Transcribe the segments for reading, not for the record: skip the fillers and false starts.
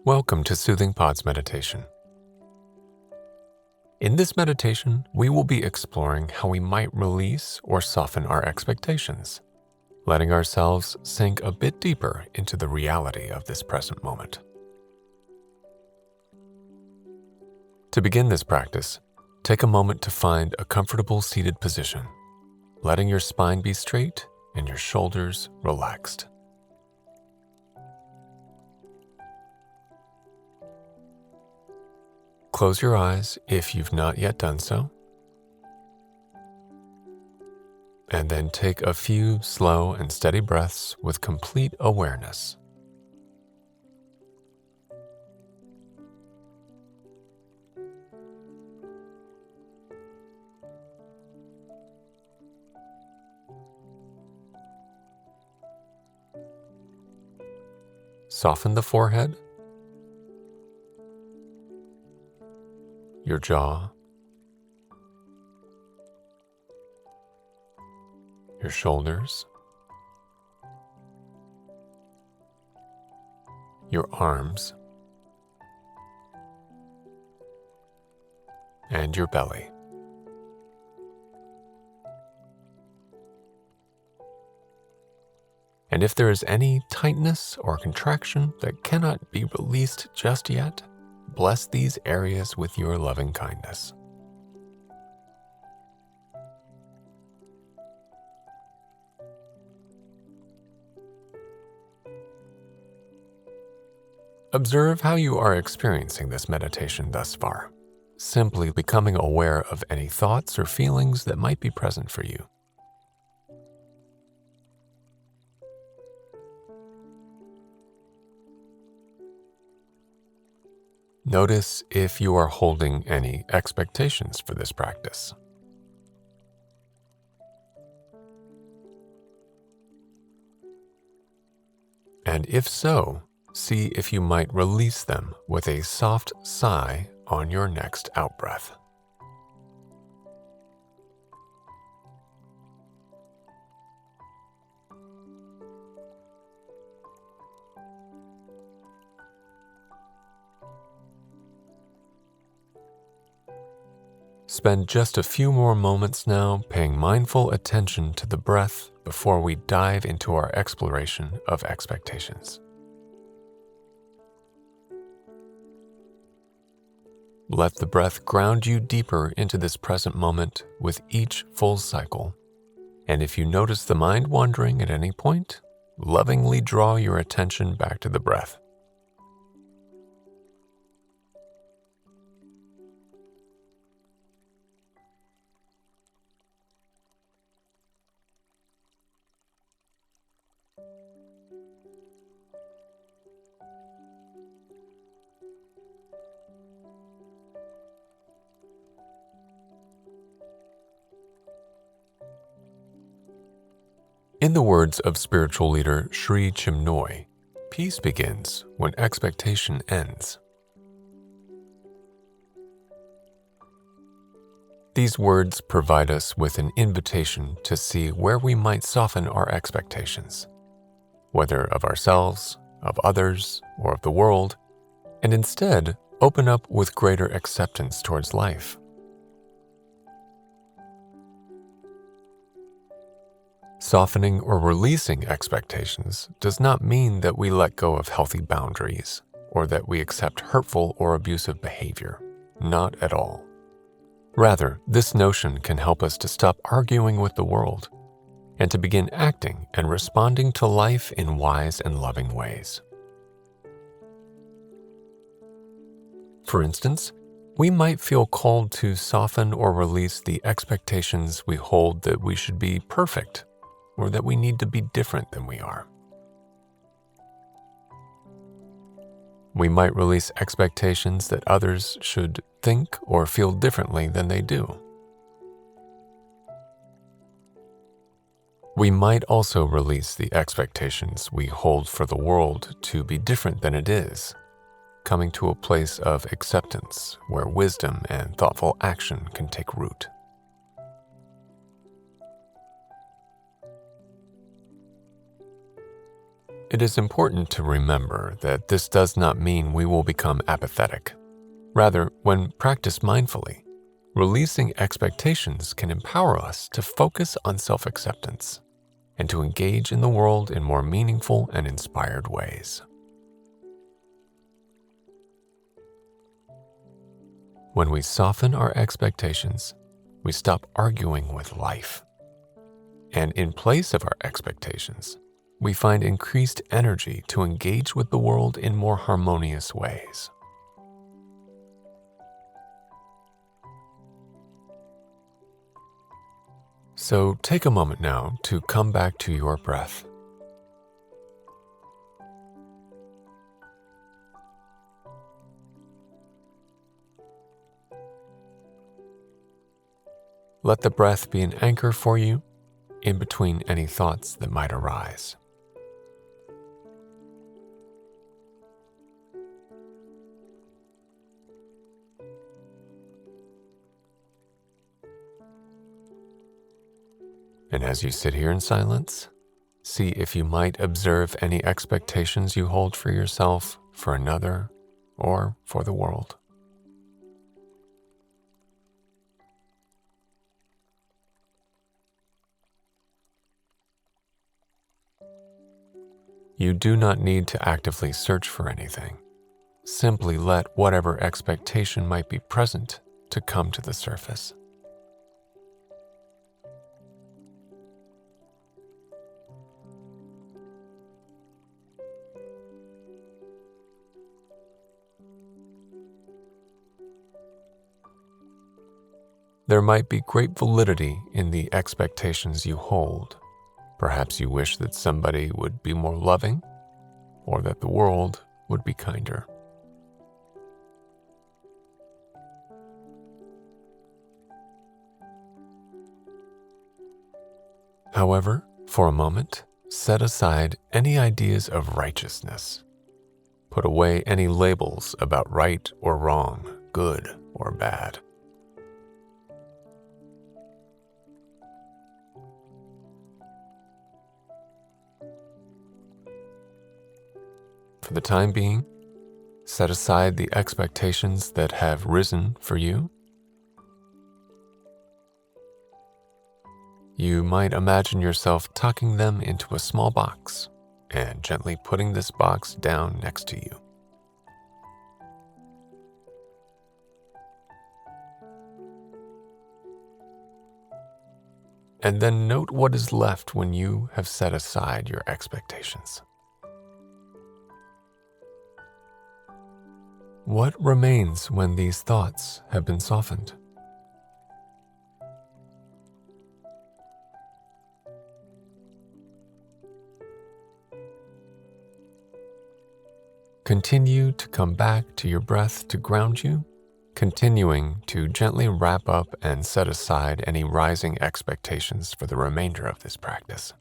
Welcome to Soothing Pod's meditation. In this meditation, we will be exploring how we might release or soften our expectations, letting ourselves sink a bit deeper into the reality of this present moment. To begin this practice, take a moment to find a comfortable seated position, letting your spine be straight and your shoulders relaxed. Close your eyes if you've not yet done so, and then take a few slow and steady breaths with complete awareness. Soften the forehead, your jaw, your shoulders, your arms, and your belly. And if there is any tightness or contraction that cannot be released just yet, bless these areas with your loving kindness. Observe how you are experiencing this meditation thus far, simply becoming aware of any thoughts or feelings that might be present for you. Notice if you are holding any expectations for this practice. And if so, see if you might release them with a soft sigh on your next out-breath. Spend just a few more moments now paying mindful attention to the breath before we dive into our exploration of expectations. Let the breath ground you deeper into this present moment with each full cycle. And if you notice the mind wandering at any point, lovingly draw your attention back to the breath. In the words of spiritual leader Sri Chinmoy, peace begins when expectation ends. These words provide us with an invitation to see where we might soften our expectations, whether of ourselves, of others, or of the world, and instead open up with greater acceptance towards life. Softening or releasing expectations does not mean that we let go of healthy boundaries or that we accept hurtful or abusive behavior. Not at all. Rather, this notion can help us to stop arguing with the world and to begin acting and responding to life in wise and loving ways. For instance, we might feel called to soften or release the expectations we hold that we should be perfect or that we need to be different than we are. We might release expectations that others should think or feel differently than they do. We might also release the expectations we hold for the world to be different than it is, coming to a place of acceptance where wisdom and thoughtful action can take root. It is important to remember that this does not mean we will become apathetic. Rather, when practiced mindfully, releasing expectations can empower us to focus on self-acceptance and to engage in the world in more meaningful and inspired ways. When we soften our expectations, we stop arguing with life. And in place of our expectations, we find increased energy to engage with the world in more harmonious ways. So take a moment now to come back to your breath. Let the breath be an anchor for you in between any thoughts that might arise. And as you sit here in silence, see if you might observe any expectations you hold for yourself, for another, or for the world. You do not need to actively search for anything. Simply let whatever expectation might be present to come to the surface. There might be great validity in the expectations you hold. Perhaps you wish that somebody would be more loving, or that the world would be kinder. However, for a moment, set aside any ideas of righteousness. Put away any labels about right or wrong, good or bad. For the time being, set aside the expectations that have risen for you. You might imagine yourself tucking them into a small box and gently putting this box down next to you. And then note what is left when you have set aside your expectations. What remains when these thoughts have been softened? Continue to come back to your breath to ground you, continuing to gently wrap up and set aside any rising expectations for the remainder of this practice.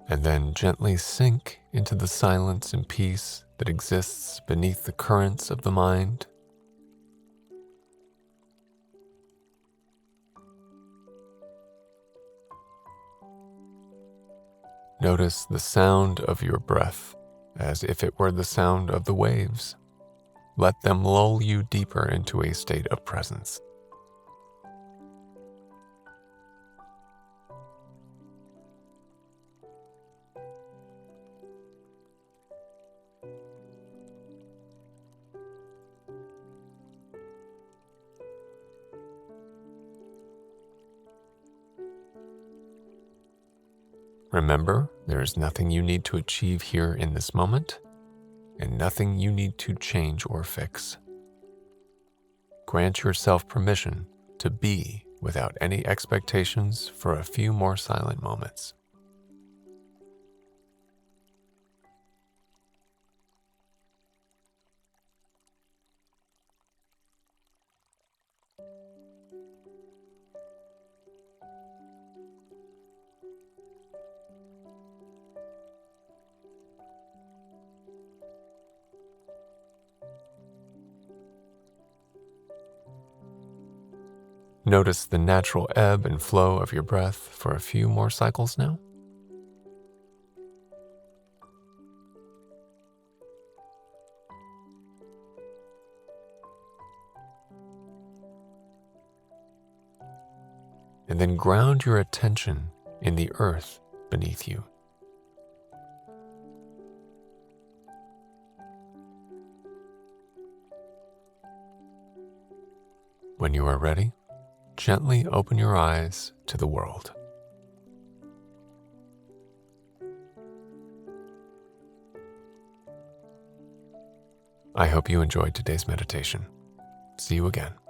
And then gently sink into the silence and peace that exists beneath the currents of the mind. Notice the sound of your breath as if it were the sound of the waves. Let them lull you deeper into a state of presence. Remember, there is nothing you need to achieve here in this moment, and nothing you need to change or fix. Grant yourself permission to be without any expectations for a few more silent moments. Notice the natural ebb and flow of your breath for a few more cycles now. And then ground your attention in the earth beneath you. When you are ready, gently open your eyes to the world. I hope you enjoyed today's meditation. See you again.